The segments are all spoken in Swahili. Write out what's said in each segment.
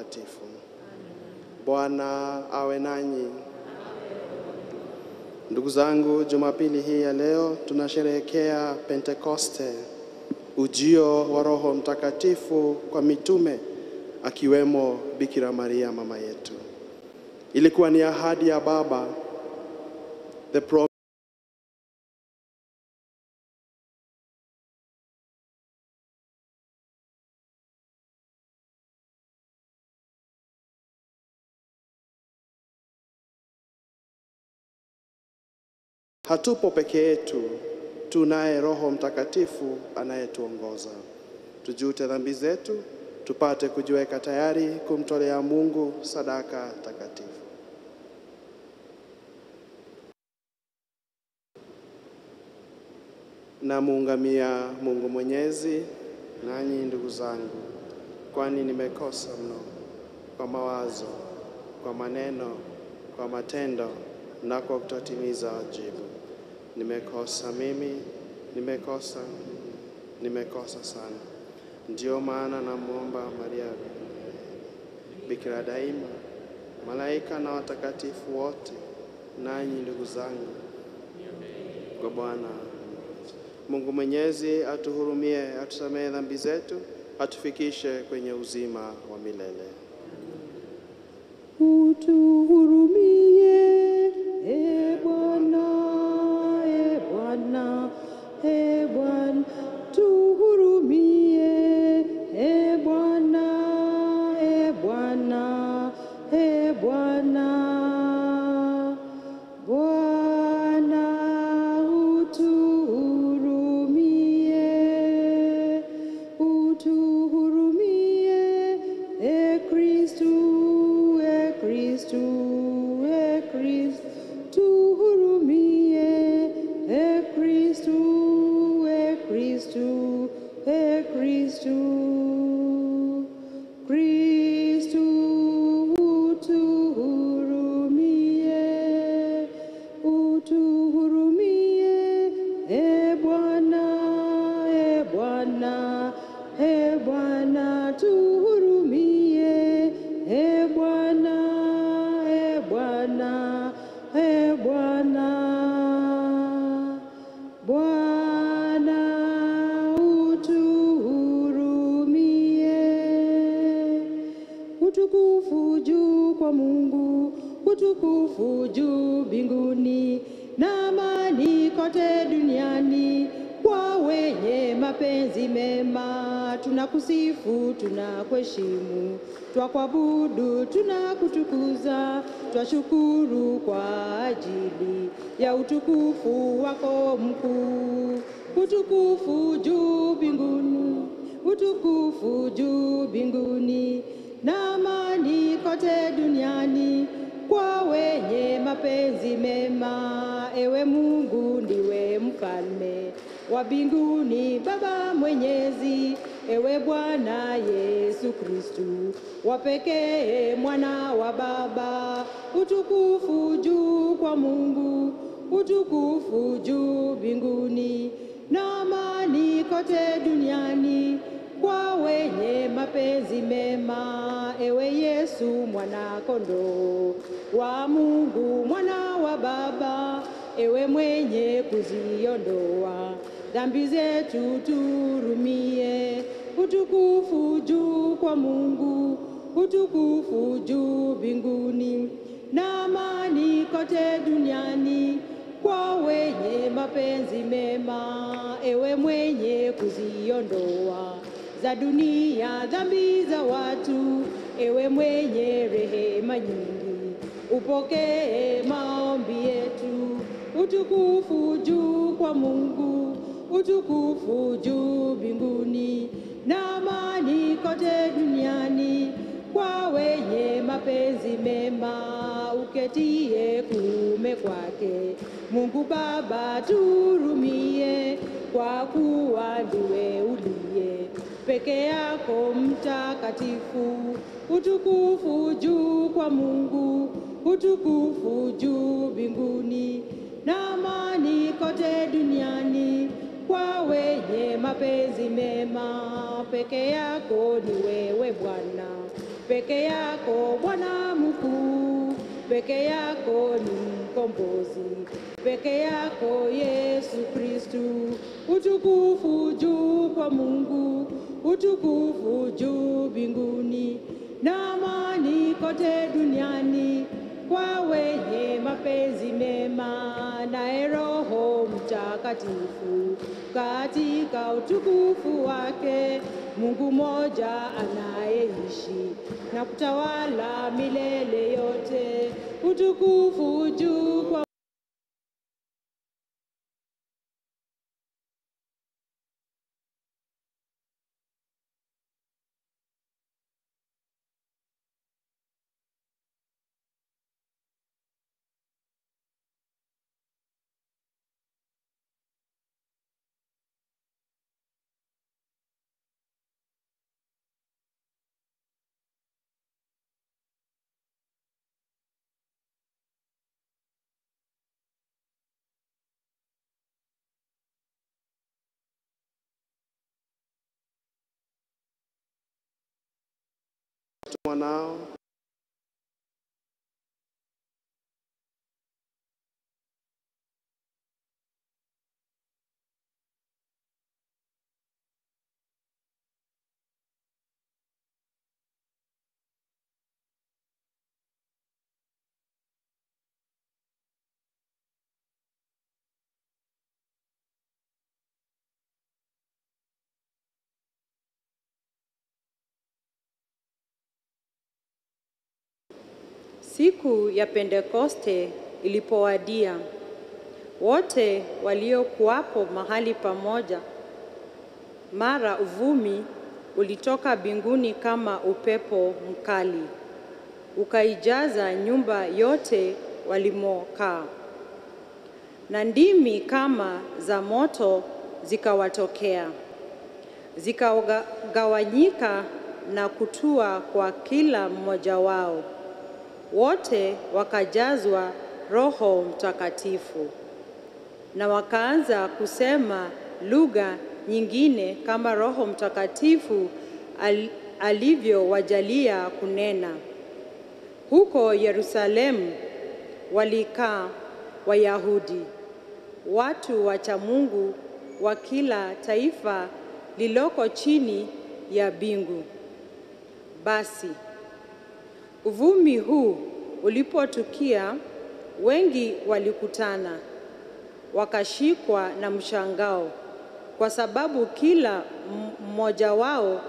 Mtakatifu. Bwana awe nanyi. Ndugu zangu, Jumapili hii ya leo tunasherehekea Pentekoste, ujio wa Roho Mtakatifu kwa mitume akiwemo Bikira Maria mama yetu. Ilikuwa ni ahadi ya Baba, the promise. Hatupo peke yetu, tunaye Roho Mtakatifu anayetuongoza. Tujute dhambi zetu, tupate kujiweka tayari kumtolea Mungu sadaka takatifu. Na muungamia Mungu Mwenyezi, nanyi ndugu zangu, kwani nimekosa mno kwa mawazo, kwa maneno, kwa matendo na kwa kutotimiza wajibu. Nimekosa mimi, nimekosa sana. Ndio maana namuomba Maria Bikira daima, malaika na watakatifu wote, nanyi ndugu zangu, kwa Bwana Mungu Mwenyezi atuhurumie, atusamehe dhambi zetu, atufikishe kwenye uzima wa milele. Utuhurumie, e Bwana, e Bwana, e Bwana, tuhurumie, e Bwana, e Bwana, e Bwana. Bwana utuhurumie, utuhurumie, e Kristu, e Kristu, e Kristu, tuhurumie, e Kristu, e Kristu, e Kristu. Kristu utuhurumie, utuhurumie, e Bwana, e Bwana, e Bwana, tuhurumie, e Bwana, e Bwana, e Bwana. Bwana utuhurumie. Utukufu juu kwa Mungu, utukufu juu mbinguni, na amani kote duniani kwa wenye mapenzi mema. Tunakusifu, tunakuheshimu, twakuabudu, tunakutukuza, twashukuru kwa ajili ya utukufu wako mkuu. Utukufu juu mbinguni, utukufu juu mbinguni, na amani kote duniani kwa wenye mapenzi mema. Ewe Mungu ndiwe mfalme wa mbinguni, Baba Mwenyezi. Ewe Bwana Yesu Kristu, wa pekee mwana wa Baba. Utukufu juu kwa Mungu, utukufu juu mbinguni, na amani kote duniani kwa wenye mapenzi mema. Ewe Yesu mwana kondoo wa Mungu, mwana wa Baba, ewe mwenye kuziondoa dhambi zetu, tuhurumie. Utukufu juu kwa Mungu, utukufu juu mbinguni, na amani kote duniani kwa wenye mapenzi mema. Ewe mwenye kuziondoa za dunia dhambi za watu, ewe mwenye rehema nyingi, upokee maombi yetu. Utukufu juu kwa Mungu, utukufu juu mbinguni, na amani kote duniani kwa wenye mapenzi mema. Uketie kuume kwake Mungu Baba, tuhurumie, kwa kuwa ndiwe uliye peke yako mtakatifu. Utukufu juu kwa Mungu, utukufu juu mbinguni, na amani kote duniani kwa wenye mapenzi mema. Peke yako ni wewe Bwana, peke peke yako Bwana mkuu, peke yako ni mkombozi, peke yako Yesu Kristu. Utukufu juu kwa Mungu, utukufu juu mbinguni, na amani kote duniani kwa wenye mapenzi mema. Naye Roho Mtakatifu katika utukufu wake, Mungu mmoja anayeishi na kutawala milele yote. Utukufu juu kwa mwanao Siku ya Pentekoste ilipowadia, wote waliokuwapo mahali pamoja, mara uvumi ulitoka mbinguni kama upepo mkali, ukaijaza nyumba yote walimokaa. Na ndimi kama za moto zikawatokea, zikagawanyika na kutua kwa kila mmoja wao. Wote wakajazwa Roho Mtakatifu na wakaanza kusema lugha nyingine kama Roho Mtakatifu alivyowajalia kunena. Huko Yerusalemu walikaa Wayahudi, watu wacha Mungu wa kila taifa liloko chini ya mbingu. Basi uvumi huu ulipotukia, wengi walikutana, wakashikwa na mshangao, kwa sababu kila mmoja wao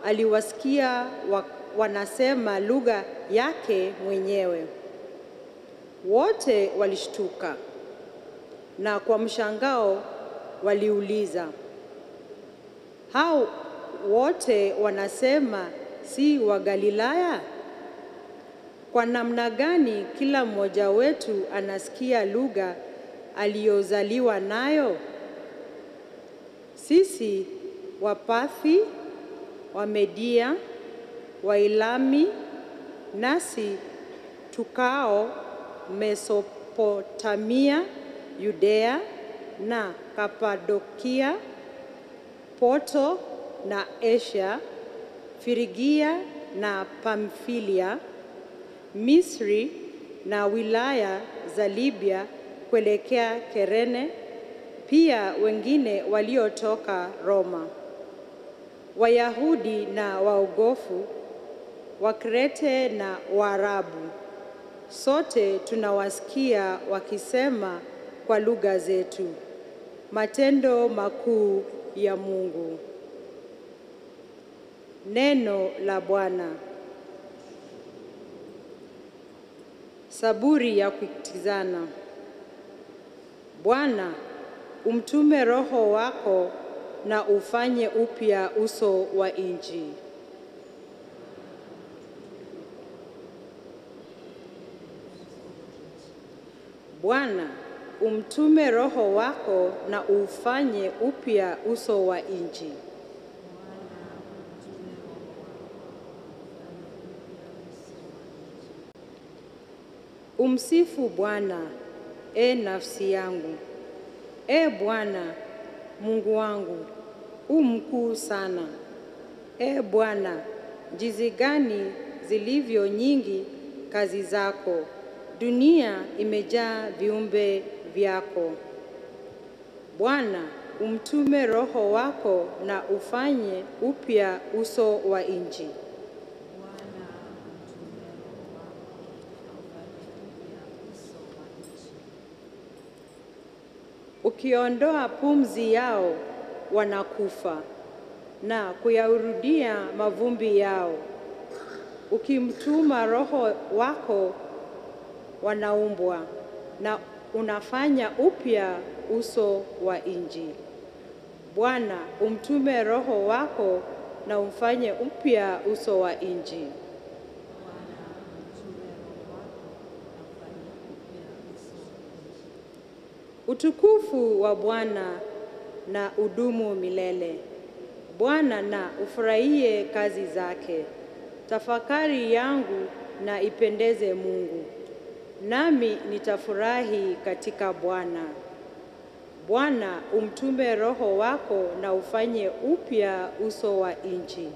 aliwasikia wanasema lugha yake mwenyewe. Wote walishtuka na kwa mshangao waliuliza, hao wote wanasema si wa Galilaya? Kwa namna gani kila mmoja wetu anasikia lugha aliyozaliwa nayo? Sisi Wapathi, Wamedia, Wailami, nasi tukao Mesopotamia, Yudea na Kapadokia, Ponto na Asia, Firigia na Pamfilia, Misri na wilaya za Libya kuelekea Kirene, pia wengine waliotoka Roma, Wayahudi na waogofu, Wakrete na Waarabu. Sote tunawasikia wakisema kwa lugha zetu matendo makuu ya Mungu. Neno la Bwana. Saburi ya kutizana. Bwana, umtume Roho wako na ufanye upya uso wa nchi. Bwana, umtume Roho wako na ufanye upya uso wa nchi. Umsifu Bwana, nafsi yangu. Bwana, Mungu wangu, mkuu sana. Bwana, jinsi gani zilivyo nyingi kazi zako, dunia imejaa viumbe vyako. Bwana, umtume Roho wako na ufanye upya uso wa nchi. Ukiondoa pumzi yao wanakufa na kuyarudia mavumbi yao. Ukimtuma Roho wako wanaumbwa na unafanya upya uso wa nchi. Bwana, umtume Roho wako na umfanye upya uso wa nchi. Utukufu wa Bwana na udumu milele. Bwana, na ufurahie kazi zake. Tafakari yangu na ipendeze Mungu, nami nitafurahi katika Bwana. Bwana, umtume Roho wako na ufanye upya uso wa nchi.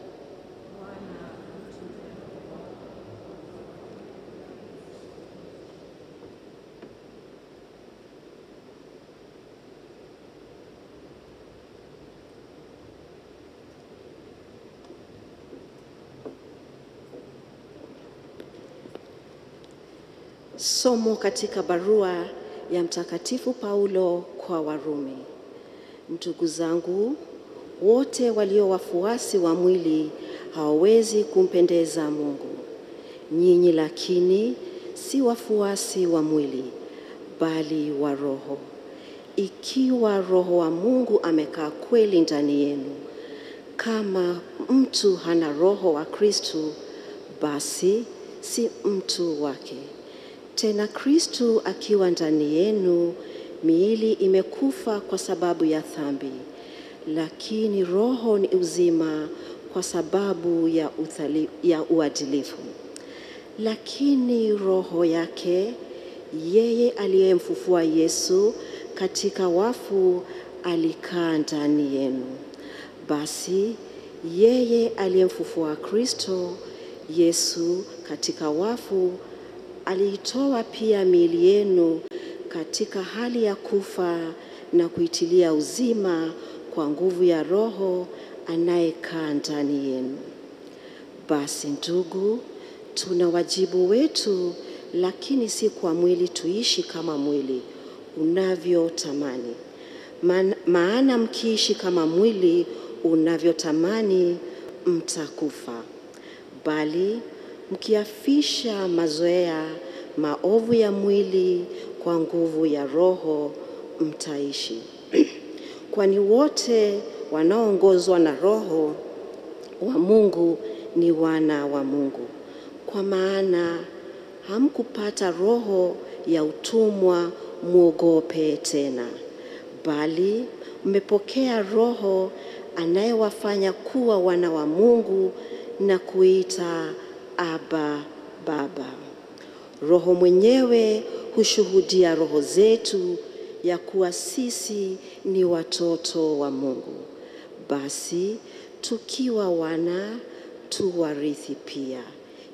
Somo katika barua ya Mtakatifu Paulo kwa Warumi. Ndugu zangu, wote walio wafuasi wa mwili hawawezi kumpendeza Mungu. Nyinyi lakini si wafuasi wa mwili, bali wa Roho, ikiwa Roho wa Mungu amekaa kweli ndani yenu. Kama mtu hana Roho wa Kristo, basi si mtu wake. Tena Kristo akiwa ndani yenu, miili imekufa kwa sababu ya dhambi, lakini roho ni uzima kwa sababu ya uadilifu. Lakini roho yake yeye aliyemfufua Yesu katika wafu alikaa ndani yenu. Basi yeye aliyemfufua Kristo Yesu katika wafu aliitoa pia miili yenu katika hali ya kufa na kuitilia uzima kwa nguvu ya Roho anayekaa ndani yenu. Basi ndugu, tuna wajibu wetu, lakini si kwa mwili tuishi kama mwili unavyotamani. Maana mkiishi kama mwili unavyotamani, mtakufa. Bali mkiafisha mazoea maovu ya mwili kwa nguvu ya Roho, mtaishi. Kwani wote wanaoongozwa na Roho wa Mungu ni wana wa Mungu. Kwa maana hamkupata roho ya utumwa muogope tena, bali mmepokea Roho anayewafanya kuwa wana wa Mungu na kuita Aba, Baba. Roho mwenyewe hushuhudia roho zetu ya kuwa sisi ni watoto wa Mungu. Basi tukiwa wana, tu warithi pia,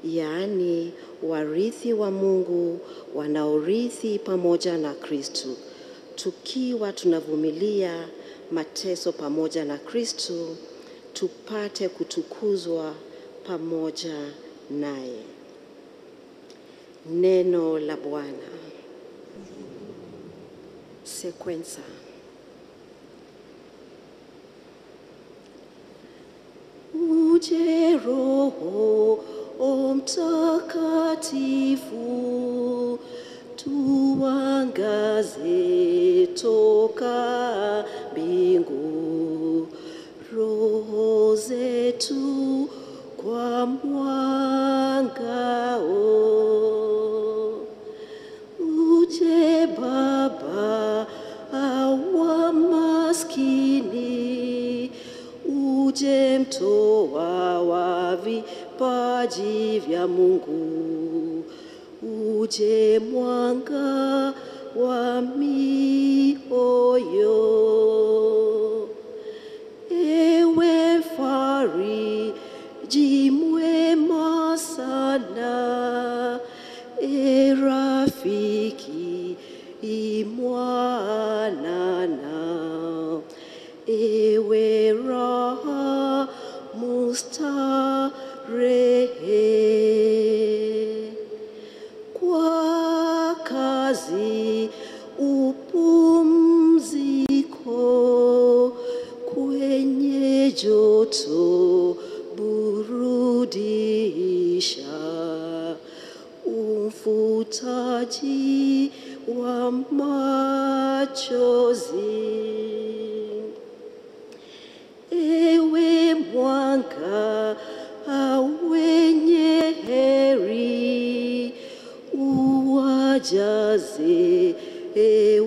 yaani warithi wa Mungu, wanaorithi pamoja na Kristo, tukiwa tunavumilia mateso pamoja na Kristo, tupate kutukuzwa pamoja naye. Neno la Bwana. Sekwensa. Uje Roho Mtakatifu, tuangaze toka mbingu, roho zetu kwa mwangao. Uje Baba wa maskini, uje mtoa wa vipaji vya Mungu, uje mwanga wa mioyo. Ewe fariji mwema sana, kwa kazi upumziko, kwenye joto burudisha, umfutaji wa machozi. Ewe mwanga wenye heri, uwajaze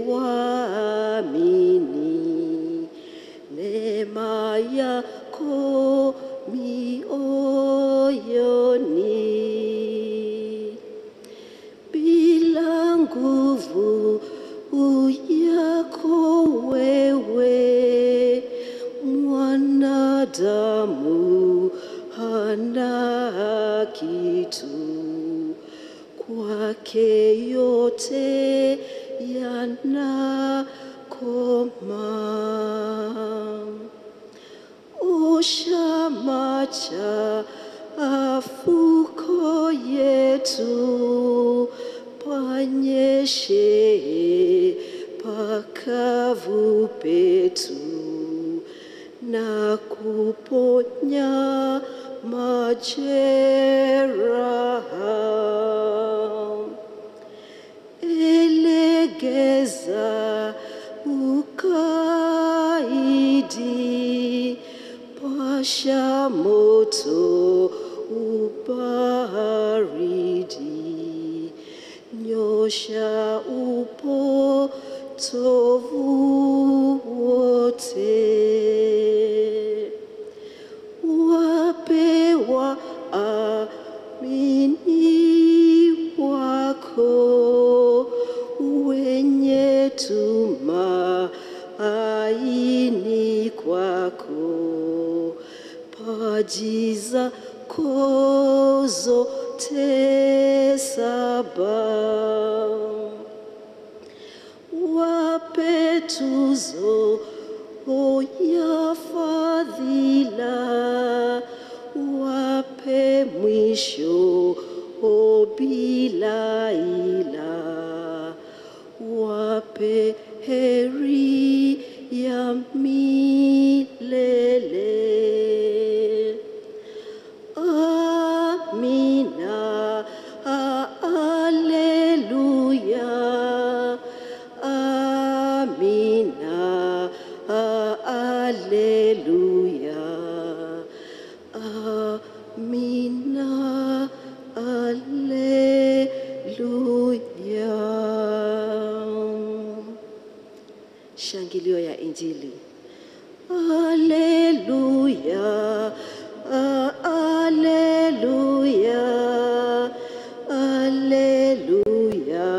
waamini neema yako mioyoni. Bila nguvu yako wewe, mwanadamu hana kitu. Kwake yote yanakoma. Osha machafuko yetu, panyeshe pakavu petu, na kuponya majeraha. Elegeza ukaidi, pasha moto ubaridi, nyosha upotovu wote. Wape waamini wako wenye tumaini kwako, paji zako zote saba. Wape tuzo ya fadhila, wape mwisho bila ila, wape heri ya milele. Amina, Alleluia, amina, Alleluia, amina, Alleluia. Shangilio ya Injili. Alleluia, Alleluia, Alleluia,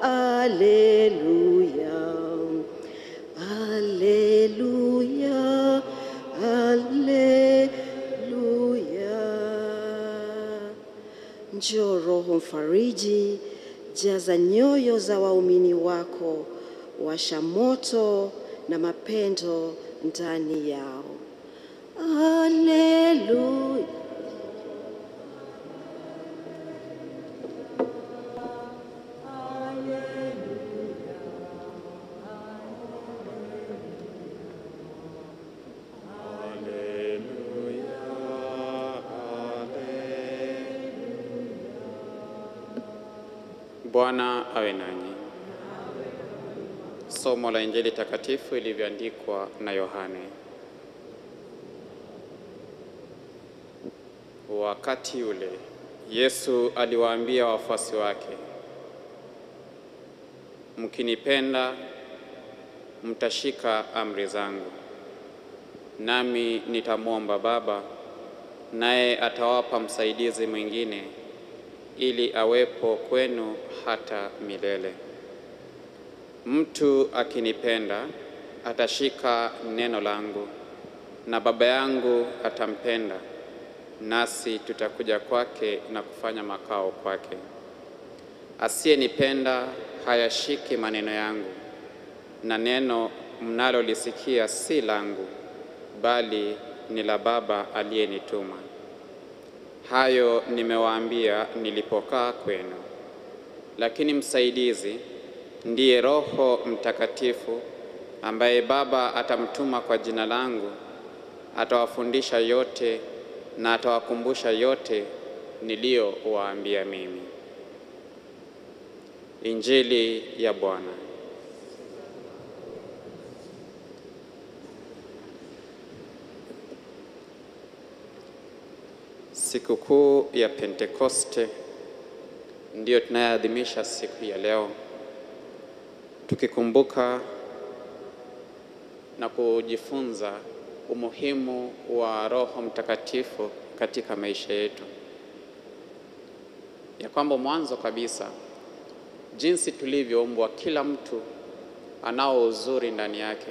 Alleluia, Alleluia, Alleluia. Njoo Roho Mfariji, jaza nyoyo za waumini wako, washa moto na mapendo ndani yao. Alleluia. Bwana awe nanyi. Somo la Injili takatifu ilivyoandikwa na Yohane. Wakati ule Yesu aliwaambia wafuasi wake, mkinipenda mtashika amri zangu, nami nitamwomba Baba, naye atawapa msaidizi mwingine, ili awepo kwenu hata milele. Mtu akinipenda atashika neno langu, na Baba yangu atampenda, nasi tutakuja kwake na kufanya makao kwake. Asiyenipenda hayashiki maneno yangu, na neno mnalolisikia si langu, bali ni la Baba aliyenituma. Hayo nimewaambia nilipokaa kwenu. Lakini msaidizi ndiye Roho Mtakatifu, ambaye Baba atamtuma kwa jina langu, atawafundisha yote na atawakumbusha yote niliyowaambia mimi. Injili ya Bwana. Sikukuu ya Pentekoste ndiyo tunayoadhimisha siku ya leo, tukikumbuka na kujifunza umuhimu wa Roho Mtakatifu katika maisha yetu. Ya kwamba mwanzo kabisa, jinsi tulivyoumbwa, kila mtu anao uzuri ndani yake,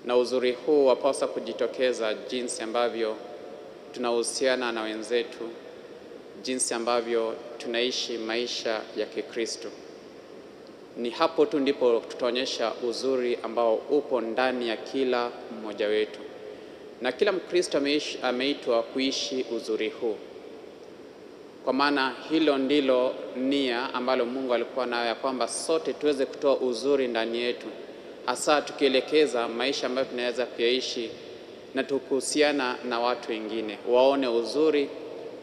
na uzuri huu wapaswa kujitokeza jinsi ambavyo tunahusiana na wenzetu, jinsi ambavyo tunaishi maisha ya Kikristo. Ni hapo tu ndipo tutaonyesha uzuri ambao upo ndani ya kila mmoja wetu, na kila Mkristo ameitwa kuishi uzuri huu, kwa maana hilo ndilo nia ambalo Mungu alikuwa nayo, ya kwamba sote tuweze kutoa uzuri ndani yetu, hasa tukielekeza maisha ambayo tunaweza kuyaishi na tukuhusiana na watu wengine, waone uzuri,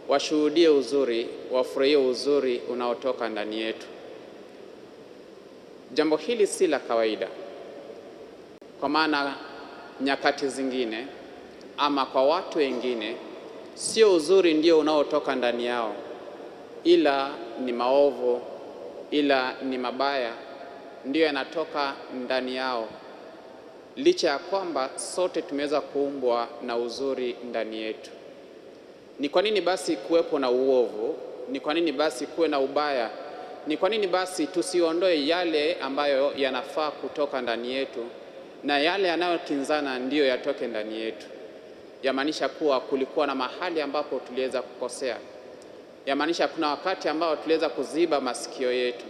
washuhudie uzuri, wafurahie uzuri unaotoka ndani yetu. Jambo hili si la kawaida, kwa maana nyakati zingine ama kwa watu wengine sio uzuri ndio unaotoka ndani yao, ila ni maovu, ila ni mabaya ndio yanatoka ndani yao, licha ya kwamba sote tumeweza kuumbwa na uzuri ndani yetu. Ni kwa nini basi kuwepo na uovu? Ni kwa nini basi kuwe na ubaya? Ni kwa nini basi tusiondoe yale ambayo yanafaa kutoka ndani yetu, na yale yanayokinzana ndiyo yatoke ndani yetu? Yamaanisha kuwa kulikuwa na mahali ambapo tuliweza kukosea. Yamaanisha kuna wakati ambao tuliweza kuziba masikio yetu.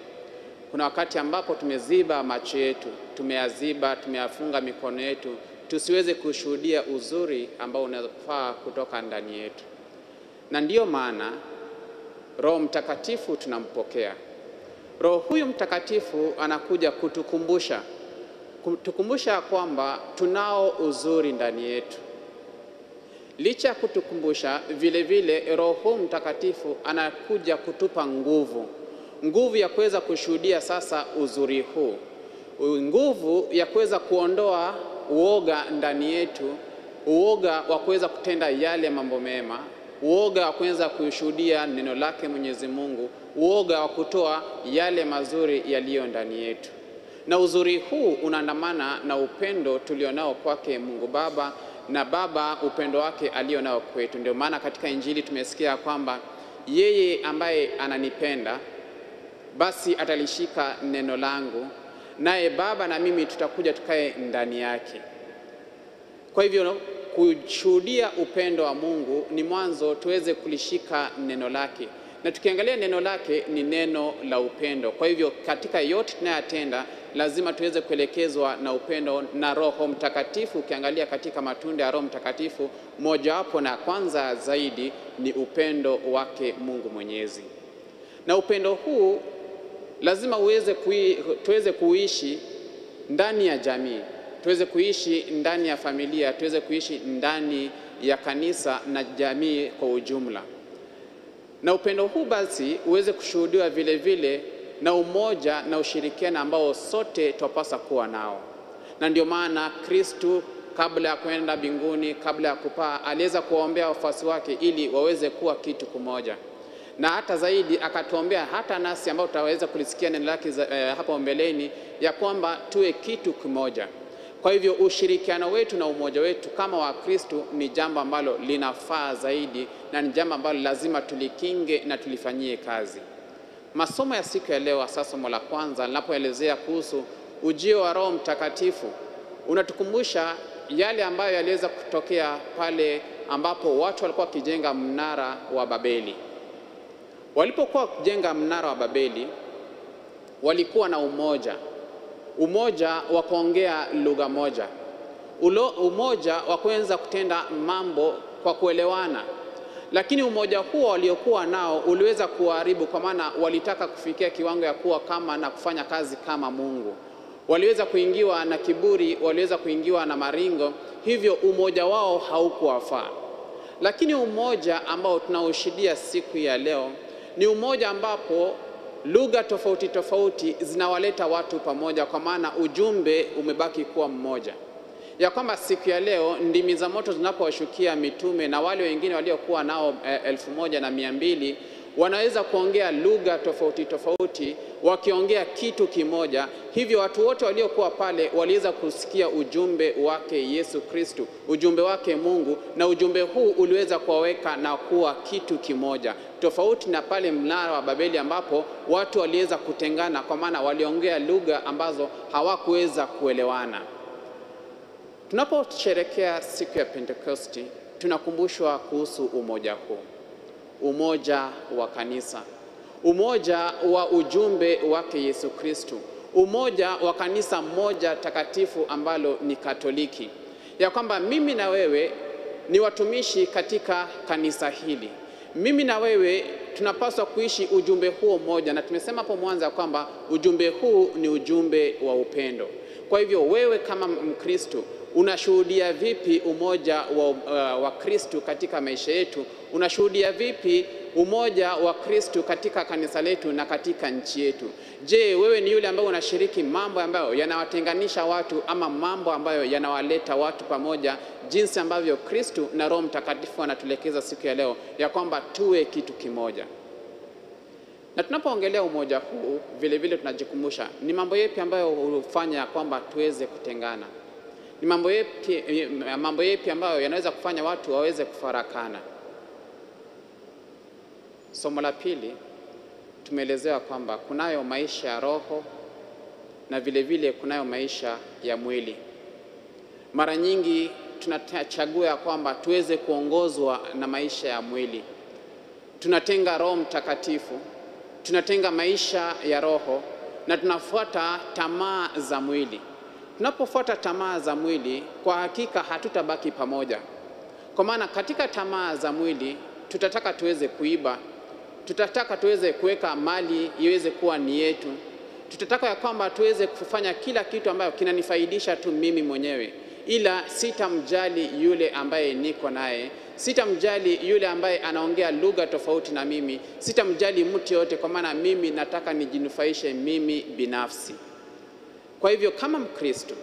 Kuna wakati ambapo tumeziba macho yetu, tumeyaziba, tumeyafunga mikono yetu, tusiweze kushuhudia uzuri ambao unafaa kutoka ndani yetu. Na ndiyo maana Roho Mtakatifu tunampokea. Roho huyu Mtakatifu anakuja kutukumbusha kwamba tunao uzuri ndani yetu. Licha ya kutukumbusha, vile vile Roho Mtakatifu anakuja kutupa nguvu ya kuweza kushuhudia sasa uzuri huu, nguvu ya kuweza kuondoa uoga ndani yetu, uoga wa kuweza kutenda yale mambo mema, uoga wa kuweza kushuhudia neno lake Mwenyezi Mungu, uoga wa kutoa yale mazuri yaliyo ndani yetu. Na uzuri huu unaandamana na upendo tulionao kwake Mungu Baba, na Baba upendo wake alionao kwetu. Ndio maana katika Injili tumesikia kwamba yeye ambaye ananipenda basi atalishika neno langu, naye Baba na mimi tutakuja tukae ndani yake. Kwa hivyo kushuhudia upendo wa Mungu ni mwanzo tuweze kulishika neno lake, na tukiangalia neno lake ni neno la upendo. Kwa hivyo katika yote tunayotenda lazima tuweze kuelekezwa na upendo na Roho Mtakatifu. Ukiangalia katika matunda ya Roho Mtakatifu, mojawapo na kwanza zaidi ni upendo wake Mungu Mwenyezi. Na upendo huu lazima tuweze kuishi ndani ya jamii, tuweze kuishi ndani ya familia, tuweze kuishi ndani ya kanisa na jamii kwa ujumla. Na upendo huu basi uweze kushuhudiwa vile vile na umoja na ushirikiano ambao sote tupasa kuwa nao. Na ndio maana Kristo kabla ya kwenda mbinguni, kabla ya kupaa, aliweza kuwaombea wafuasi wake ili waweze kuwa kitu kimoja. Na hata zaidi akatuombea hata nasi ambao tutaweza kulisikia neno lake hapo mbeleni, ya kwamba tuwe kitu kimoja. Kwa hivyo ushirikiano wetu na umoja wetu kama wa Kristo ni jambo ambalo linafaa zaidi, na ni jambo ambalo lazima tulikinge na tulifanyie kazi. Masomo ya siku ya leo, sasa somo la kwanza linapoelezea kuhusu ujio wa Roho Mtakatifu, unatukumbusha yale ambayo yaliweza kutokea pale ambapo watu walikuwa wakijenga mnara wa Babeli. Walipokuwa wakijenga mnara wa Babeli, walikuwa na umoja wa kuongea lugha moja, umoja wa kuanza kutenda mambo kwa kuelewana. Lakini umoja huo waliokuwa nao uliweza kuharibu, kwa maana walitaka kufikia kiwango ya kuwa kama na kufanya kazi kama Mungu. Waliweza kuingiwa na kiburi, waliweza kuingiwa na maringo, hivyo umoja wao haukuwafaa. Lakini umoja ambao tunaushuhudia siku ya leo ni umoja ambapo lugha tofauti tofauti zinawaleta watu pamoja, kwa maana ujumbe umebaki kuwa mmoja. Ya kwamba siku ya leo ndimi za moto zinapowashukia mitume na wale wengine waliokuwa nao 1200 wanaweza kuongea lugha tofauti tofauti wakiongea kitu kimoja. Hivyo watu wote waliokuwa pale waliweza kusikia ujumbe wake Yesu Kristo, ujumbe wake Mungu, na ujumbe huu uliweza kuwaweka na kuwa kitu kimoja, tofauti na pale mnara wa Babeli ambapo watu waliweza kutengana, kwa maana waliongea lugha ambazo hawakuweza kuelewana. Tunaposherehekea siku ya Pentekosti, tunakumbushwa kuhusu umoja huu, umoja wa kanisa, umoja wa ujumbe wake Yesu Kristo, umoja wa kanisa moja takatifu ambalo ni Katoliki, ya kwamba mimi na wewe ni watumishi katika kanisa hili. Mimi na wewe tunapaswa kuishi ujumbe huo mmoja, na tumesema hapo mwanzo kwamba ujumbe huu ni ujumbe wa upendo. Kwa hivyo wewe kama Mkristo unashuhudia vipi umoja wa Kristo katika maisha yetu? Unashuhudia vipi umoja wa Kristo katika kanisa letu na katika nchi yetu? Je, wewe ni yule ambaye unashiriki mambo ambayo yanawatenganisha watu, ama mambo ambayo yanawaleta watu pamoja, jinsi ambavyo Kristo na Roho Mtakatifu anatuelekeza siku ya leo ya kwamba tuwe kitu kimoja? Na tunapoongelea umoja huu vile vile tunajikumbusha ni mambo yapi ambayo hufanya kwamba tuweze kutengana. Ni mambo yapi ambayo yanaweza kufanya watu waweze kufarakana. Somo la pili tumeelezewa kwamba kunayo maisha ya roho na vile vile kunayo maisha ya mwili. Mara nyingi tunachagua kwamba tuweze kuongozwa na maisha ya mwili. Tunatenga Roho Mtakatifu, tunatenga maisha ya roho na tunafuata tamaa za mwili. Tunapofuata tamaa za mwili, kwa hakika hatutabaki pamoja. Kwa maana katika tamaa za mwili tutataka tuweze kuiba, tutataka tuweze kuweka mali iweze kuwa ni yetu, tutataka ya kwamba tuweze kufanya kila kitu ambayo kinanifaidisha tu mimi mwenyewe, ila sitamjali yule ambaye niko naye, sitamjali yule ambaye anaongea lugha tofauti na mimi, sitamjali mtu yote, kwa maana mimi nataka nijinufaishe mimi binafsi. Kwa hivyo kama Mkristo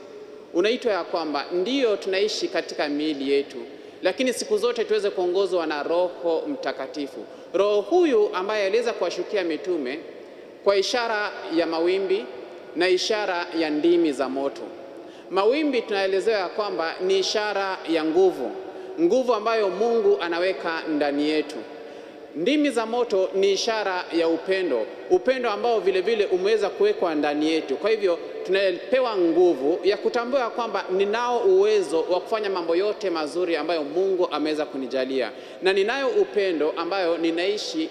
unaitwa ya kwamba ndiyo tunaishi katika miili yetu, lakini siku zote tuweze kuongozwa na Roho Mtakatifu. Roho huyu ambaye aliweza kuwashukia mitume kwa ishara ya mawimbi na ishara ya ndimi za moto. Mawimbi tunaelezewa ya kwamba ni ishara ya nguvu, nguvu ambayo Mungu anaweka ndani yetu. Ndimi za moto ni ishara ya upendo, upendo ambao vile vile umeweza kuwekwa ndani yetu. Kwa hivyo tunapewa nguvu ya kutambua kwamba ninao uwezo wa kufanya mambo yote mazuri ambayo Mungu ameweza kunijalia, na ninayo upendo ambayo ninaishi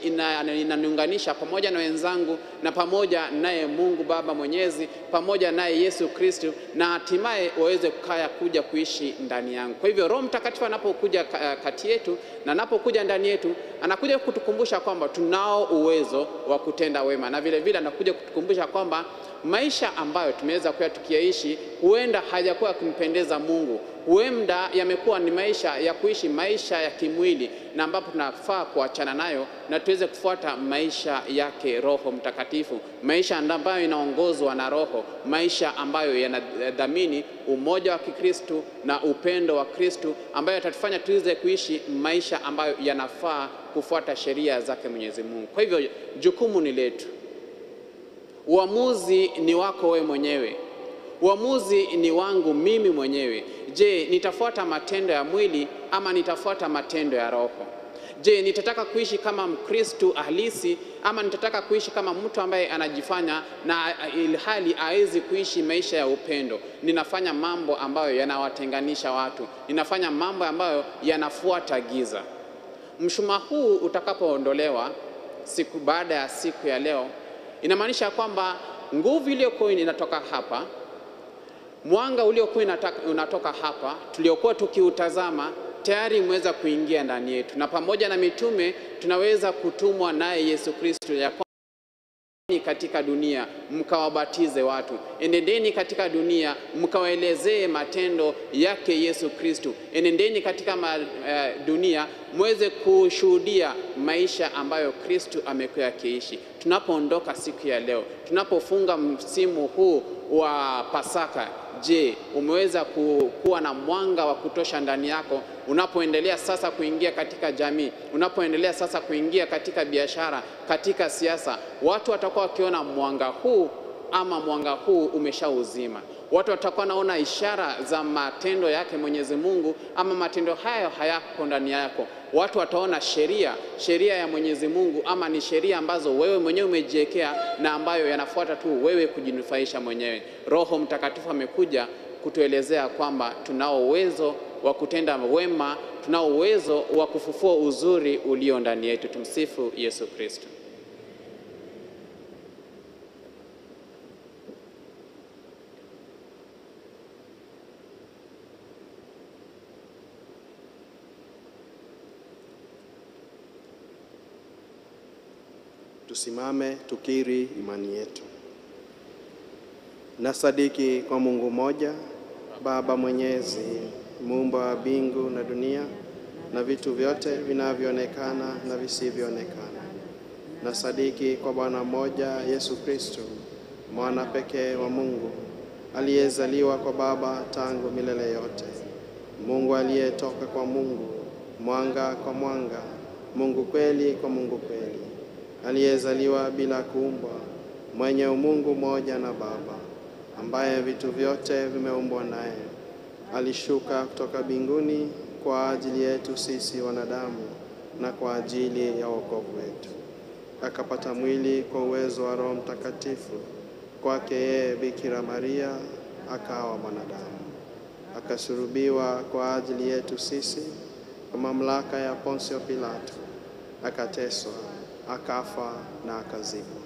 inaniunganisha pamoja na wenzangu na pamoja naye Mungu Baba Mwenyezi, pamoja naye Yesu Kristo, na hatimaye waweze kuja kuishi ndani yangu. Kwa hivyo Roho Mtakatifu anapokuja kati yetu na anapokuja ndani yetu, anakuja kutukumbusha kwamba tunao uwezo wa kutenda wema, na vile vile anakuja kutukumbusha kwamba maisha ambayo tumeweza kuwa tukiaishi huenda hayakuwa kumpendeza Mungu, huenda yamekuwa ni maisha ya kuishi maisha ya kimwili, na ambapo tunafaa kuachana nayo na tuweze kufuata maisha yake Roho Mtakatifu, maisha ambayo inaongozwa na Roho, maisha ambayo yanadhamini umoja wa Kikristo na upendo wa Kristo, ambayo yatatufanya tuweze kuishi maisha ambayo yanafaa kufuata sheria zake Mwenyezi Mungu. Kwa hivyo jukumu ni letu. Uamuzi ni wako wewe mwenyewe. Uamuzi ni wangu mimi mwenyewe. Je, nitafuata matendo ya mwili ama nitafuata matendo ya roho? Je, nitataka kuishi kama Mkristo halisi ama nitataka kuishi kama mtu ambaye anajifanya na ilhali hawezi kuishi maisha ya upendo? Ninafanya mambo ambayo yanawatenganisha watu, ninafanya mambo ambayo yanafuata giza. Mshumaa huu utakapoondolewa siku baada ya siku ya leo, inamaanisha kwamba nguvu iliyokuwa inatoka hapa, mwanga uliokuwa unatoka hapa tuliokuwa tukiutazama, tayari imeweza kuingia ndani yetu, na pamoja na mitume tunaweza kutumwa naye Yesu Kristo ya katika dunia mkawabatize watu. Enendeni katika dunia mkawaelezee matendo yake Yesu Kristo. Enendeni katika dunia muweze kushuhudia maisha ambayo Kristo amekuwa akiishi. Tunapoondoka siku ya leo, tunapofunga msimu huu wa Pasaka, je, umeweza kuwa na mwanga wa kutosha ndani yako unapoendelea sasa kuingia katika jamii, unapoendelea sasa kuingia katika biashara, katika siasa? Watu watakuwa wakiona mwanga huu, ama mwanga huu umeshauzima. Watu watakuwa naona ishara za matendo yake Mwenyezi Mungu, ama matendo hayo hayako ndani yako. Watu wataona sheria ya Mwenyezi Mungu, ama ni sheria ambazo wewe mwenyewe umejiwekea na ambayo yanafuata tu wewe kujinufaisha mwenyewe. Roho Mtakatifu amekuja kutuelezea kwamba tunao uwezo wa kutenda wema, tunao uwezo wa kufufua uzuri ulio ndani yetu. Tumsifu Yesu Kristo. Tusimame tukiri imani yetu. Nasadiki kwa Mungu mmoja, Baba Mwenyezi, muumba wa mbingu na dunia na vitu vyote vinavyoonekana na visivyoonekana. Nasadiki kwa Bwana mmoja, Yesu Kristo, mwana pekee wa Mungu, aliyezaliwa kwa Baba tangu milele yote, Mungu aliyetoka kwa Mungu, mwanga kwa mwanga, Mungu kweli kwa Mungu kweli, aliyezaliwa bila kuumbwa, mwenye umungu moja na Baba, ambaye vitu vyote vimeumbwa naye. Alishuka kutoka mbinguni kwa ajili yetu sisi wanadamu na kwa ajili ya wokovu wetu. Akapata mwili kwa uwezo wa Roho Mtakatifu, kwake yeye Bikira Maria akawa mwanadamu. Akasulubiwa kwa ajili yetu sisi kwa mamlaka ya Ponsio Pilato, akateswa, akafa na akazikwa.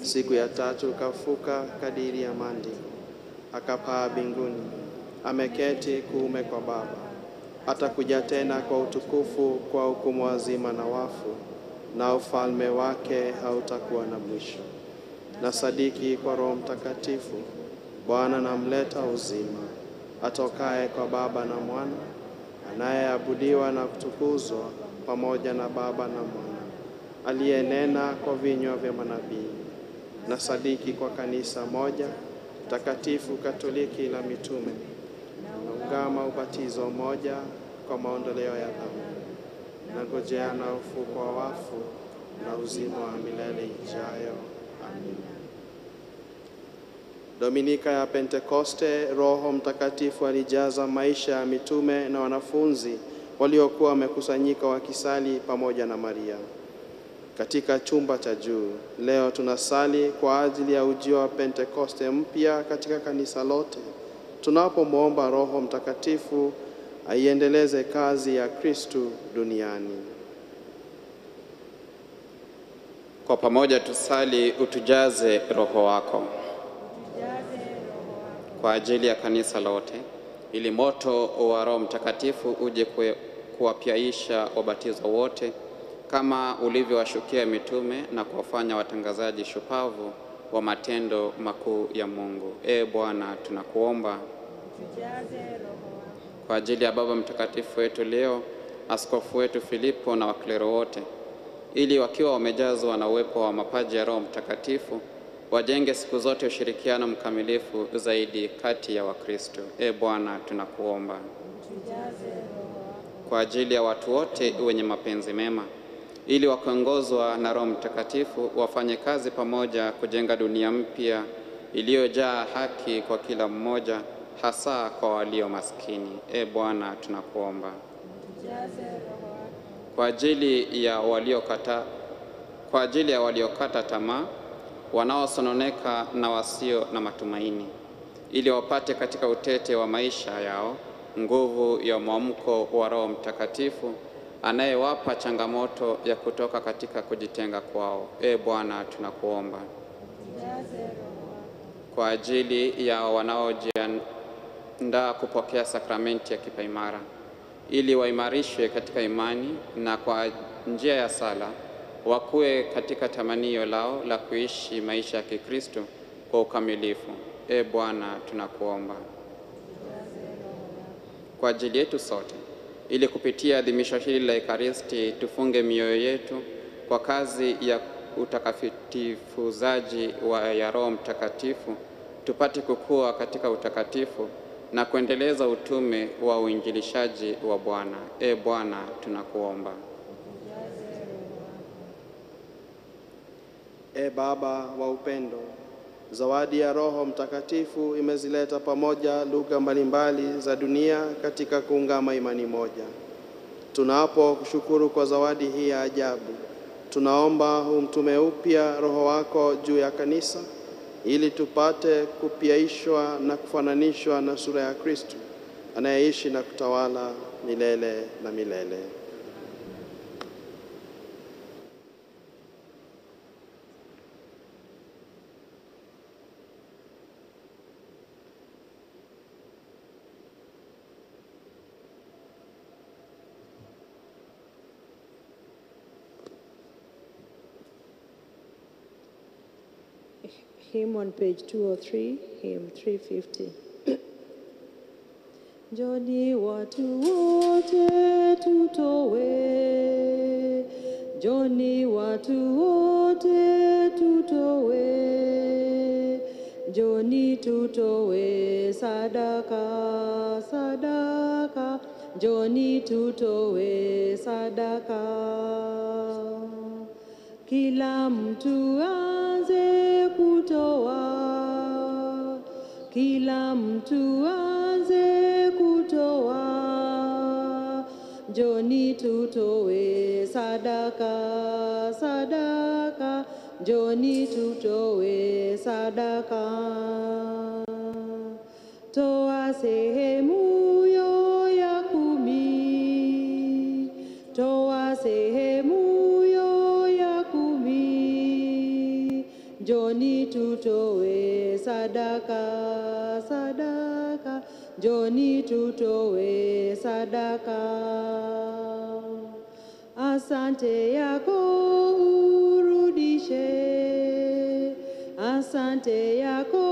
Siku ya tatu kafuka kadiri ya maandiko, akapaa mbinguni, ameketi kuume kwa Baba. Atakuja tena kwa utukufu kwa hukumu wazima na wafu, na ufalme wake hautakuwa na mwisho. Nasadiki kwa Roho Mtakatifu, Bwana na mleta uzima, atokaye kwa Baba na Mwana, anayeabudiwa na kutukuzwa pamoja na Baba na Mwana, aliyenena kwa vinywa vya manabii. Nasadiki kwa kanisa moja takatifu Katoliki la mitume, naungama ubatizo mmoja kwa maondoleo ya dhambi, nangojea na ufufuko wa wafu na uzima wa milele ijayo. Amina. Dominika ya Pentekoste, Roho Mtakatifu alijaza maisha ya mitume na wanafunzi waliokuwa wamekusanyika wakisali pamoja na Maria katika chumba cha juu. Leo tunasali kwa ajili ya ujio wa Pentekoste mpya katika kanisa lote, tunapomwomba Roho Mtakatifu aiendeleze kazi ya Kristo duniani. Kwa pamoja tusali, utujaze Roho wako. Kwa ajili ya kanisa lote, ili moto wa Roho Mtakatifu uje kuwapyaisha wabatizo wote, kama ulivyowashukia mitume na kuwafanya watangazaji shupavu wa matendo makuu ya Mungu. Bwana, tunakuomba. Kwa ajili ya Baba Mtakatifu wetu Leo, askofu wetu Filipo na waklero wote, ili wakiwa wamejazwa na uwepo wa mapaji ya Roho Mtakatifu, wajenge siku zote ushirikiano mkamilifu zaidi kati ya Wakristo. Bwana, tunakuomba. Kwa ajili ya watu wote wenye mapenzi mema, ili wakiongozwa na Roho Mtakatifu wafanye kazi pamoja kujenga dunia mpya iliyojaa haki kwa kila mmoja, hasa kwa walio maskini. Bwana, tunakuomba. Kwa ajili ya waliokata tamaa, wanaosononeka na wasio na matumaini, ili wapate katika utete wa maisha yao nguvu ya mwamko wa Roho Mtakatifu anayewapa changamoto ya kutoka katika kujitenga kwao. Bwana, tunakuomba. Kwa ajili ya wanaojiandaa kupokea sakramenti ya kipaimara, ili waimarishwe katika imani na kwa njia ya sala wakue katika tamanio lao la kuishi maisha ya Kikristo kwa ukamilifu. E Bwana, tunakuomba kwa ajili yetu sote, ili kupitia adhimisho hili la Ekaristi tufunge mioyo yetu kwa kazi ya utakatifuzaji ya Roho Mtakatifu, tupate kukua katika utakatifu na kuendeleza utume wa uinjilishaji wa Bwana. E Bwana, tunakuomba. E Baba wa upendo, zawadi ya Roho Mtakatifu imezileta pamoja lugha mbalimbali za dunia katika kuungama imani moja. Tunapokushukuru kwa zawadi hii ya ajabu, tunaomba umtume upya Roho wako juu ya kanisa, ili tupate kupiaishwa na kufananishwa na sura ya Kristo anayeishi na kutawala milele na milele. Hymn on page 203, hymn 350. Njoni watu wote tutowe, njoni watu wote tutowe, njoni tutowe sadaka, sadaka, njoni tutowe sadaka. Kila mtu aanze kutoa, kila mtu aanze kutoa, njoni tutowe sadaka, sadaka, njoni tutowe sadaka. Toa sehemu yo ya 10, toa sehemu njoni tutowe sadaka, sadaka, njoni tutowe sadaka. Asante yako urudishe, asante yako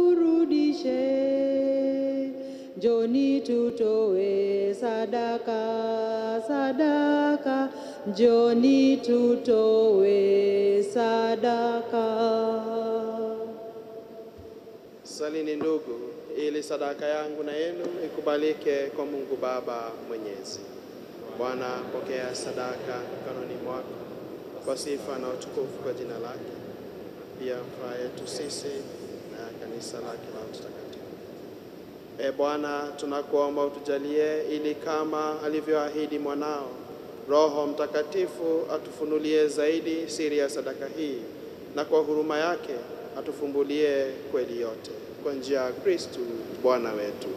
urudishe, njoni tutowe sadaka, sadaka, njoni tutowe sadaka. Salini ndugu, ili sadaka yangu na yenu ikubalike kwa Mungu Baba Mwenyezi. Bwana, pokea sadaka mikononi mwako kwa sifa na utukufu kwa jina lake, pia furaha yetu sisi na kanisa lake la utakatifu. E Bwana, tunakuomba utujalie, ili kama alivyoahidi mwanao Roho Mtakatifu atufunulie zaidi siri ya sadaka hii, na kwa huruma yake atufumbulie kweli yote, kwa njia ya Kristo Bwana wetu.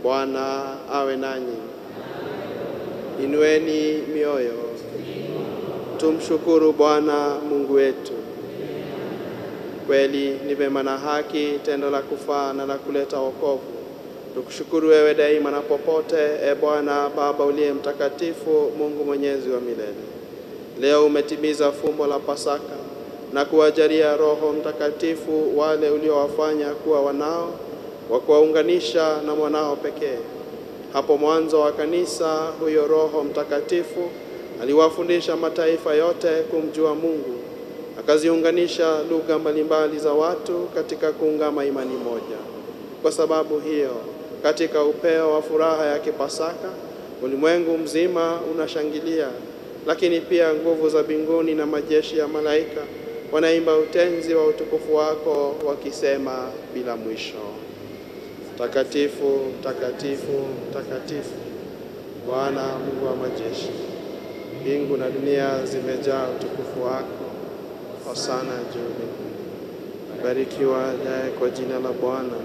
Bwana awe nanyi. Inueni mioyo. Tumshukuru Bwana Mungu wetu. Kweli ni vema na haki, tendo la kufaa na la kuleta wokovu. Tukushukuru wewe daima na popote, e Bwana Baba uliye mtakatifu, Mungu mwenyezi wa milele. Leo umetimiza fumbo la Pasaka na kuwajalia Roho Mtakatifu wale uliowafanya kuwa wanao, wa kuwaunganisha na mwanao pekee. Hapo mwanzo wa kanisa, huyo Roho Mtakatifu aliwafundisha mataifa yote kumjua Mungu, akaziunganisha lugha mbalimbali za watu katika kuungama imani moja. Kwa sababu hiyo, katika upeo wa furaha ya Kipasaka, ulimwengu mzima unashangilia, lakini pia nguvu za mbinguni na majeshi ya malaika wanaimba utenzi wa utukufu wako, wakisema bila mwisho: Takatifu, takatifu, takatifu, Bwana Mungu wa majeshi. Mbingu na dunia zimejaa utukufu wako. Hosana juu mbinguni. Barikiwa ajaye kwa jina la Bwana.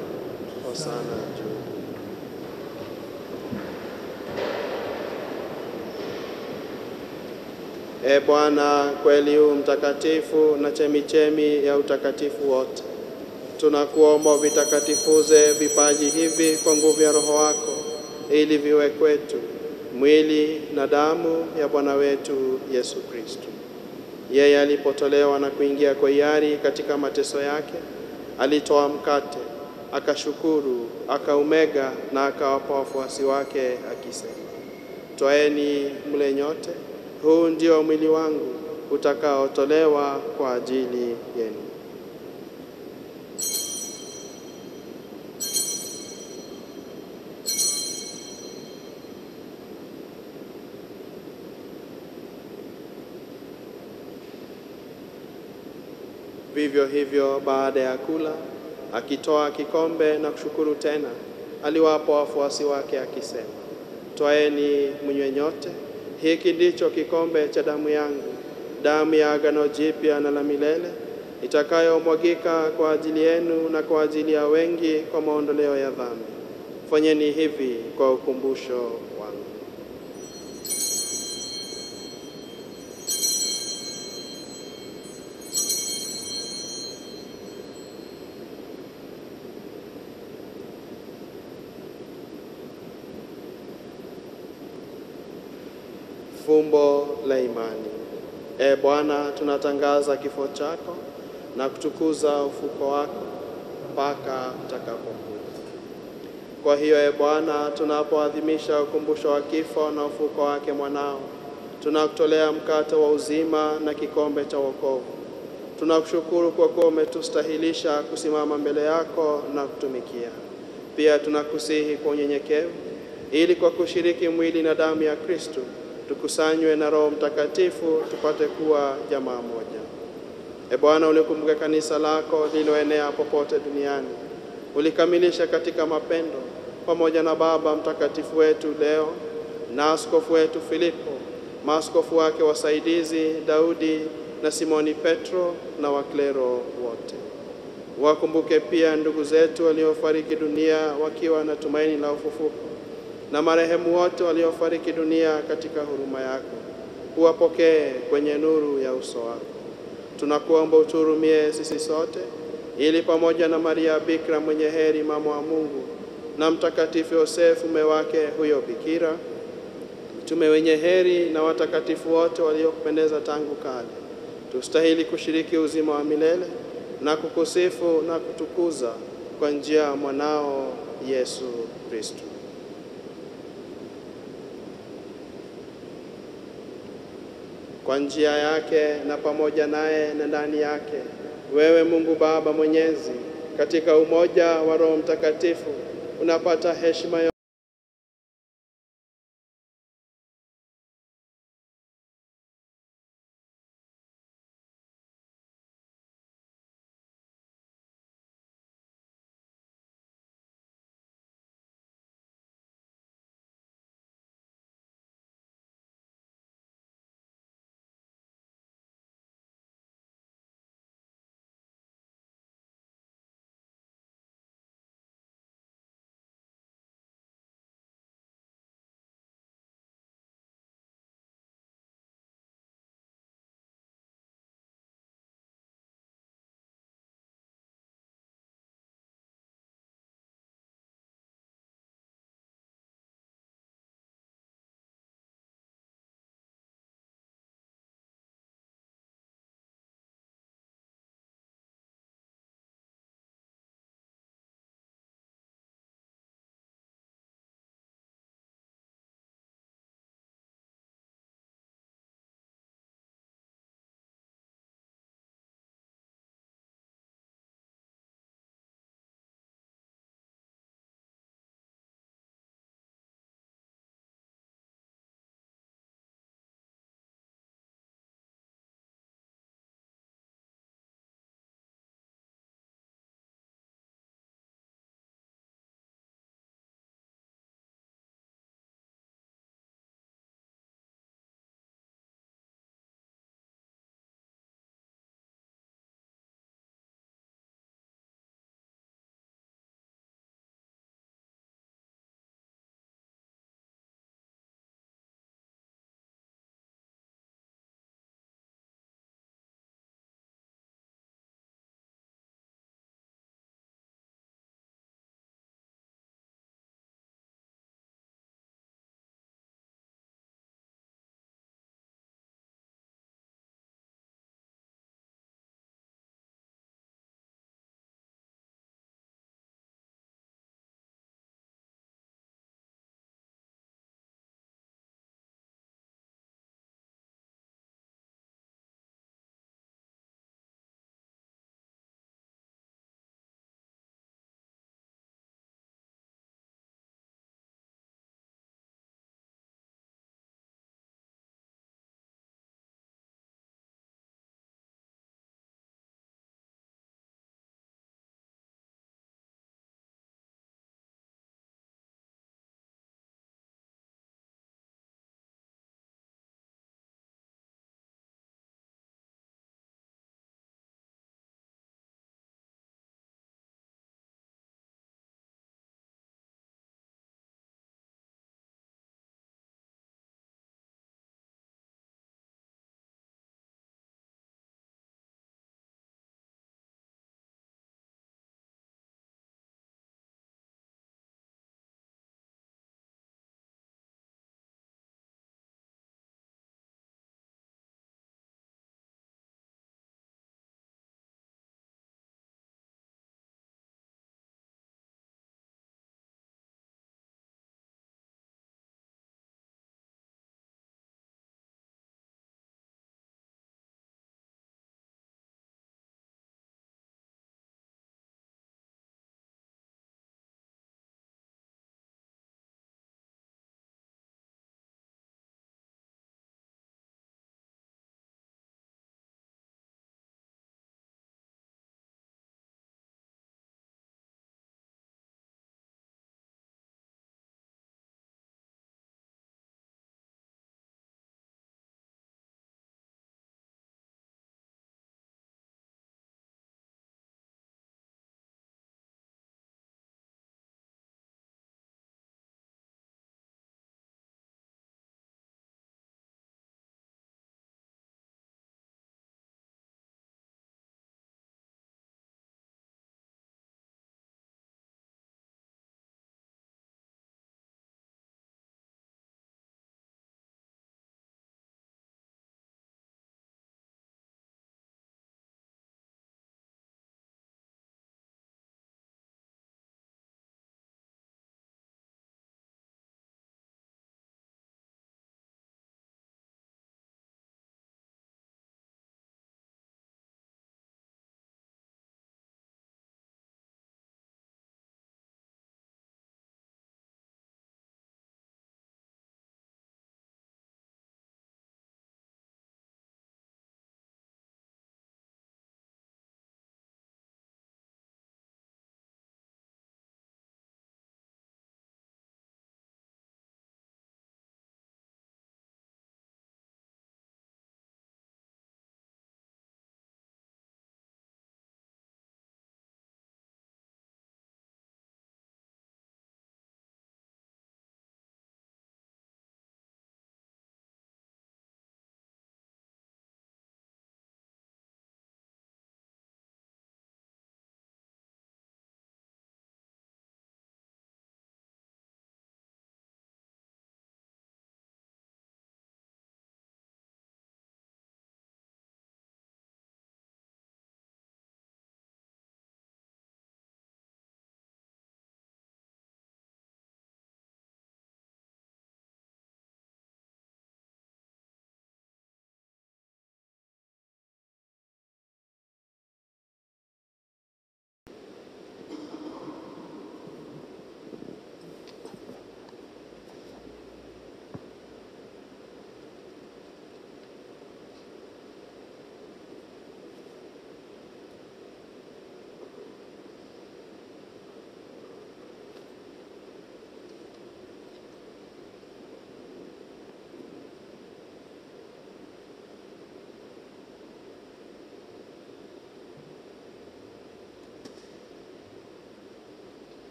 Hosana juu. E Bwana, kweli u mtakatifu na chemichemi ya utakatifu wote, tunakuomba vitakatifuze vipaji hivi kwa nguvu ya Roho wako, ili viwe kwetu mwili na damu ya Bwana wetu Yesu Kristo. Yeye alipotolewa na kuingia kwa hiari katika mateso yake, alitoa mkate, akashukuru, akaumega na akawapa wafuasi wake akisema, "Twaeni mle nyote, huu ndio mwili wangu utakaotolewa kwa ajili yenu." Vivyo hivyo baada ya kula, akitoa kikombe na kushukuru tena, aliwapa wafuasi wake akisema, "Twaeni mnywe nyote, hiki ndicho kikombe cha damu yangu, damu ya agano jipya na la milele, itakayomwagika kwa ajili yenu na kwa ajili ya wengi kwa maondoleo ya dhambi. Fanyeni hivi kwa ukumbusho wangu." Fumbo la imani. E Bwana, tunatangaza kifo chako na kutukuza ufufuko wako mpaka utakapokuja. Kwa hiyo, e Bwana, tunapoadhimisha ukumbusho wa kifo na ufufuko wake mwanao, tunakutolea mkate wa uzima na kikombe cha wokovu. Tunakushukuru kwa kuwa umetustahilisha kusimama mbele yako na kutumikia. Pia tunakusihi kwa unyenyekevu, ili kwa kushiriki mwili na damu ya Kristo tukusanywe na Roho Mtakatifu tupate kuwa jamaa moja. E Bwana, ulikumbuka kanisa lako lililoenea popote duniani. Ulikamilisha katika mapendo pamoja na Baba Mtakatifu wetu Leo na askofu wetu Filipo, maaskofu wake wasaidizi Daudi na Simoni Petro na waklero wote. Wakumbuke pia ndugu zetu waliofariki dunia wakiwa na tumaini la ufufuko, na marehemu wote waliofariki dunia katika huruma yako. Uwapokee kwenye nuru ya uso wako. Tunakuomba uturumie sisi sote, ili pamoja na Maria Bikira mwenye heri mama wa Mungu na Mtakatifu Yosefu mume wake huyo bikira, mitume wenye heri na watakatifu wote waliokupendeza tangu kale, tustahili kushiriki uzima wa milele na kukusifu na kutukuza kwa njia ya mwanao Yesu Kristo. Kwa njia yake na pamoja naye na ndani yake, wewe Mungu Baba Mwenyezi, katika umoja wa Roho Mtakatifu, unapata heshima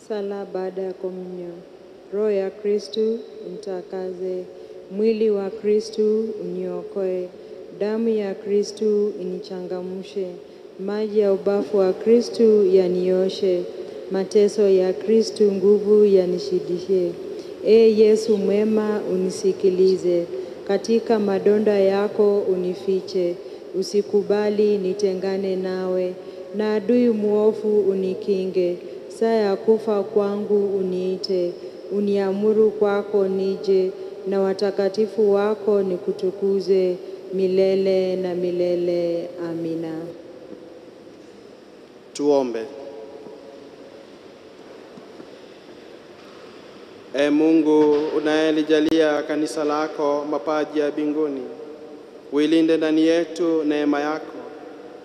Sala baada ya komunyo. Roho ya Kristu mtakaze, mwili wa Kristu uniokoe, damu ya Kristu inichangamshe, maji ya ubafu wa Kristu yanioshe, mateso ya Kristu nguvu yanishidishe. Yesu mwema unisikilize, katika madonda yako unifiche, usikubali nitengane nawe, na adui muofu unikinge, saa ya kufa kwangu uniite, uniamuru kwako nije, na watakatifu wako nikutukuze milele na milele. Amina. Tuombe. Mungu unayelijalia kanisa lako mapaji ya mbinguni, uilinde ndani yetu neema yako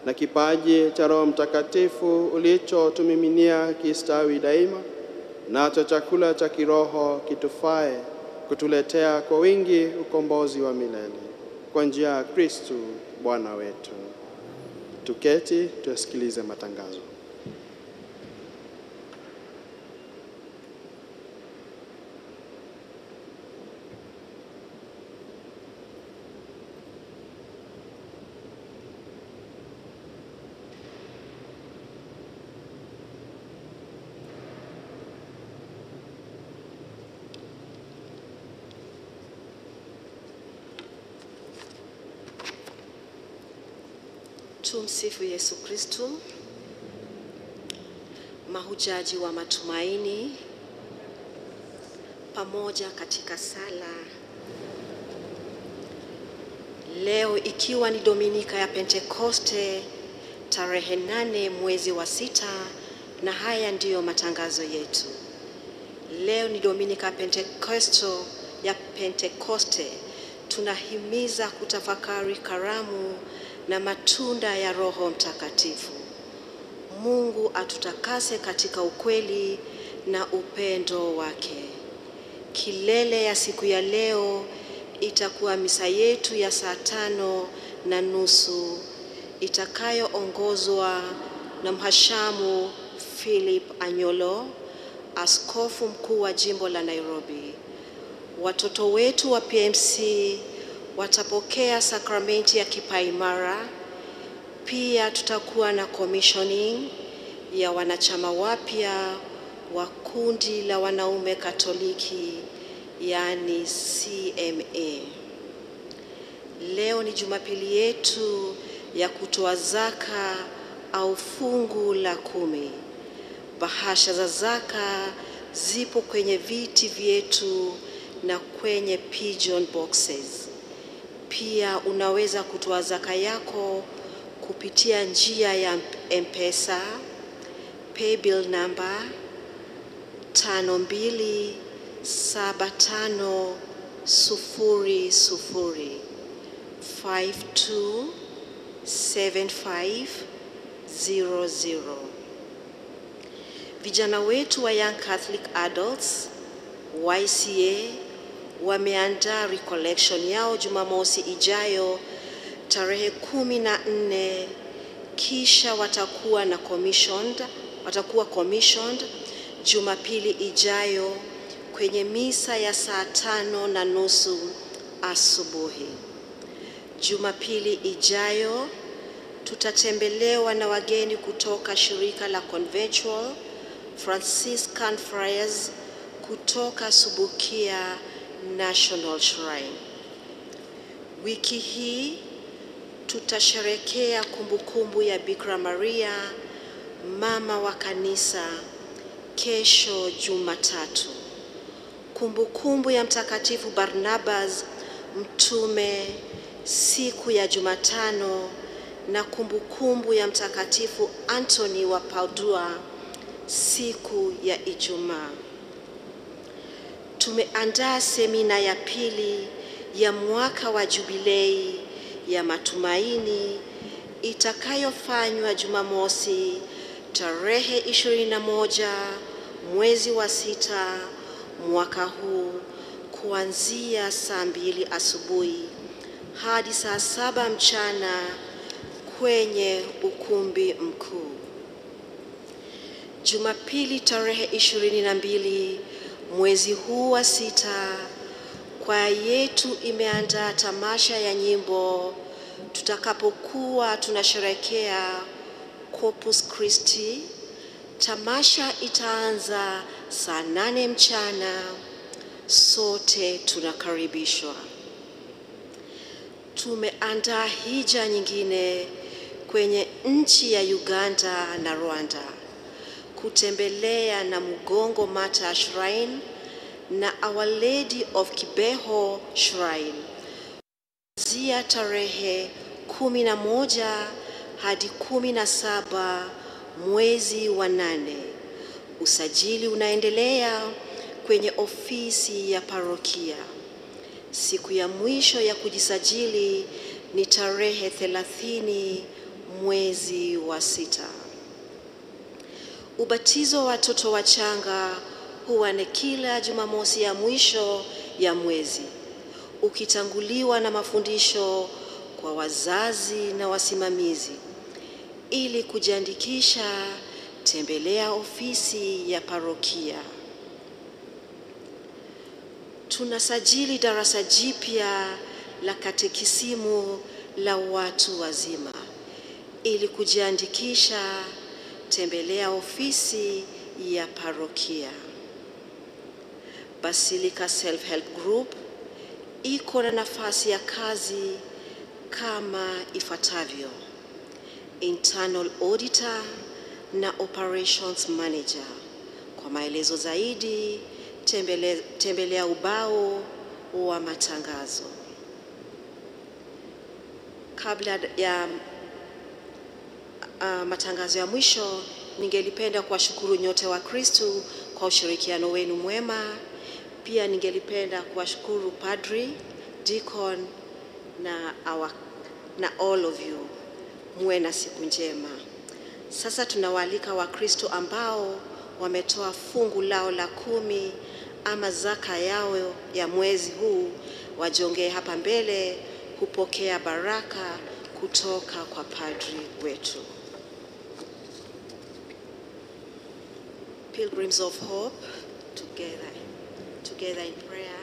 na kipaji cha Roho Mtakatifu ulichotumiminia kistawi daima, nacho chakula cha kiroho kitufae kutuletea kwa wingi ukombozi wa milele, kwa njia ya Kristu Bwana wetu. Tuketi tusikilize matangazo. Tumsifu Yesu Kristu. Mahujaji wa matumaini pamoja katika sala. Leo ikiwa ni Dominika ya Pentekoste, tarehe 8 mwezi wa 6, na haya ndiyo matangazo yetu. Leo ni Dominika ya Pentekoste. Tunahimiza kutafakari karamu na matunda ya Roho Mtakatifu. Mungu atutakase katika ukweli na upendo wake. Kilele ya siku ya leo itakuwa misa yetu ya saa 5:30 itakayoongozwa na Mhashamu Philip Anyolo, askofu mkuu wa jimbo la Nairobi. Watoto wetu wa PMC watapokea sakramenti ya kipaimara. Pia tutakuwa na commissioning ya wanachama wapya wa kundi la wanaume Katoliki, yani CMA. Leo ni Jumapili yetu ya kutoa zaka au fungu la 10. Bahasha za zaka zipo kwenye viti vyetu na kwenye pigeon boxes. Pia unaweza kutoa zaka yako kupitia njia ya M-Pesa, paybill number 527500 527500. Vijana wetu wa Young Catholic Adults YCA wameandaa recollection yao Jumamosi ijayo tarehe 14, kisha watakuwa commissioned Jumapili ijayo kwenye misa ya saa 5:30 asubuhi. Jumapili ijayo tutatembelewa na wageni kutoka shirika la Conventual Franciscan Friars kutoka Subukia National Shrine. Wiki hii tutasherekea kumbukumbu ya Bikira Maria, mama wa kanisa, kesho Jumatatu. Kumbukumbu ya Mtakatifu Barnabas mtume siku ya Jumatano, na kumbukumbu ya Mtakatifu Anthony wa Padua siku ya Ijumaa. Tumeandaa semina ya pili ya mwaka wa jubilei ya matumaini itakayofanywa Jumamosi tarehe 21 mwezi wa 6 mwaka huu kuanzia saa 2 asubuhi hadi saa 7 mchana kwenye ukumbi mkuu. Jumapili tarehe 22 mwezi huu wa 6, kwaya yetu imeandaa tamasha ya nyimbo tutakapokuwa tunasherehekea Corpus Christi. Tamasha itaanza saa 8 mchana. Sote tunakaribishwa. Tumeandaa hija nyingine kwenye nchi ya Uganda na Rwanda, kutembelea Namugongo Martyr Shrine na Our Lady of Kibeho Shrine kuanzia tarehe 11 hadi 17 mwezi wa 8. Usajili unaendelea kwenye ofisi ya parokia. Siku ya mwisho ya kujisajili ni tarehe 30 mwezi wa 6. Ubatizo wa watoto wachanga huwa ni kila Jumamosi ya mwisho ya mwezi, ukitanguliwa na mafundisho kwa wazazi na wasimamizi. Ili kujiandikisha, tembelea ofisi ya parokia. Tunasajili darasa jipya la katekisimu la watu wazima. Ili kujiandikisha, tembelea ofisi ya parokia. Basilica Self-Help Group iko na nafasi ya kazi kama ifuatavyo: Internal Auditor na Operations Manager. Kwa maelezo zaidi, tembelea ubao wa matangazo. Kabla ya matangazo ya mwisho, ningelipenda kuwashukuru nyote wa Kristo kwa ushirikiano wenu mwema. Pia ningelipenda kuwashukuru Padri, Deacon na all of you. Muwe na siku njema. Sasa tunawaalika wa Kristo ambao wametoa fungu lao la 10 ama zaka yao ya mwezi huu wajongee hapa mbele kupokea baraka kutoka kwa padri wetu. Pilgrims of Hope, together in prayer.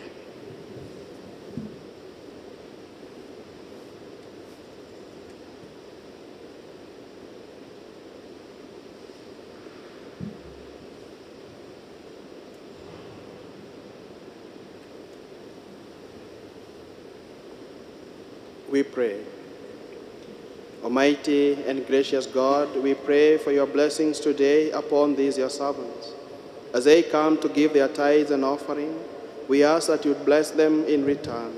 We pray. Almighty and gracious God, we pray for your blessings today upon these your servants. As they come to give their tithes and offering, we ask that you bless them in return.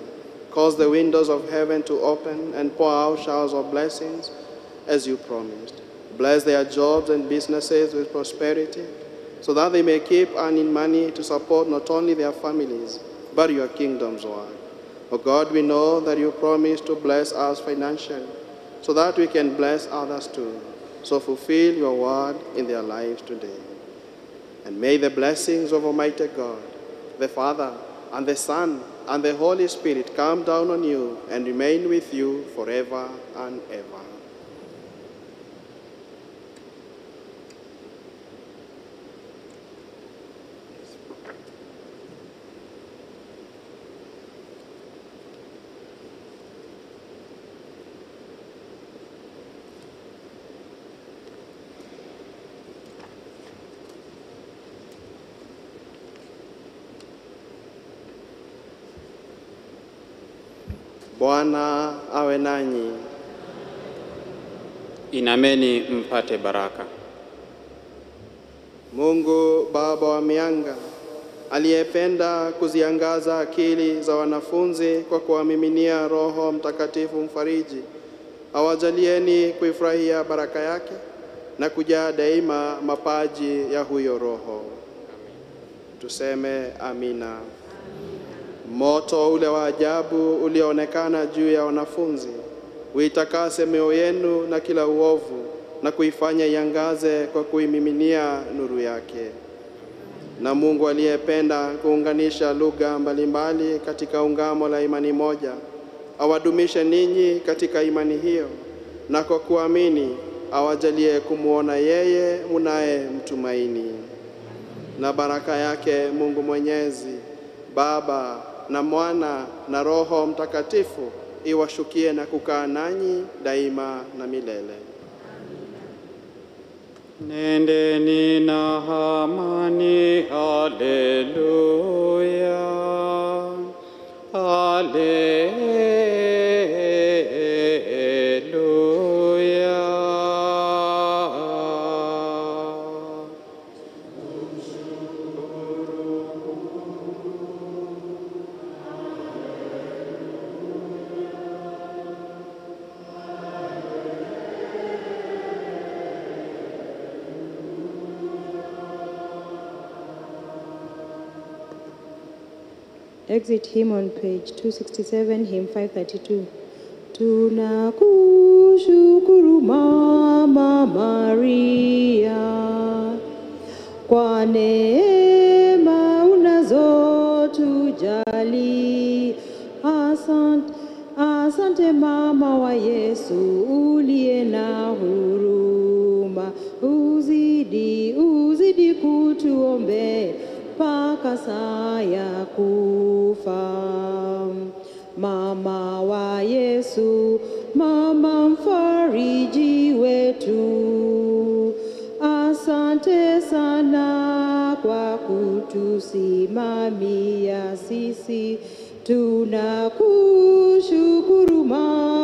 Cause the windows of heaven to open and pour out showers of blessings as you promised. Bless their jobs and businesses with prosperity, so that they may keep earning money to support not only their families, but your kingdom's work. O God, we know that you promised to bless us financially, so that we can bless others too. So fulfill your word in their lives today. And may the blessings of Almighty God, the Father, and the Son, and the Holy Spirit come down on you and remain with you forever and ever. Bwana awe nanyi. Inameni mpate baraka. Mungu Baba wa mianga, aliyependa kuziangaza akili za wanafunzi kwa kuwamiminia Roho Mtakatifu mfariji, awajalieni kuifurahia baraka yake na kujaa daima mapaji ya huyo Roho. Tuseme amina. Moto ule wa ajabu ulioonekana juu ya wanafunzi uitakase mioyo yenu na kila uovu na kuifanya iangaze kwa kuimiminia nuru yake. Na Mungu aliyependa kuunganisha lugha mbalimbali katika ungamo la imani moja, awadumishe ninyi katika imani hiyo, na kwa kuamini awajalie kumwona yeye mnayemtumaini. Na baraka yake Mungu Mwenyezi, Baba na Mwana na Roho Mtakatifu iwashukie na kukaa nanyi daima na milele. Nendeni na amani. Haleluya, haleluya. Exit hymn on page 267, hymn 532. Tunakushukuru Mama Maria kwa neema unazotujali. Asante Mama wa Yesu uliye na huruma, uzidi kutuombea mpaka saa ya kufa. Mama wa Yesu, mama mfariji wetu, asante sana kwa kutusimamia sisi. Tunakushukuru Mama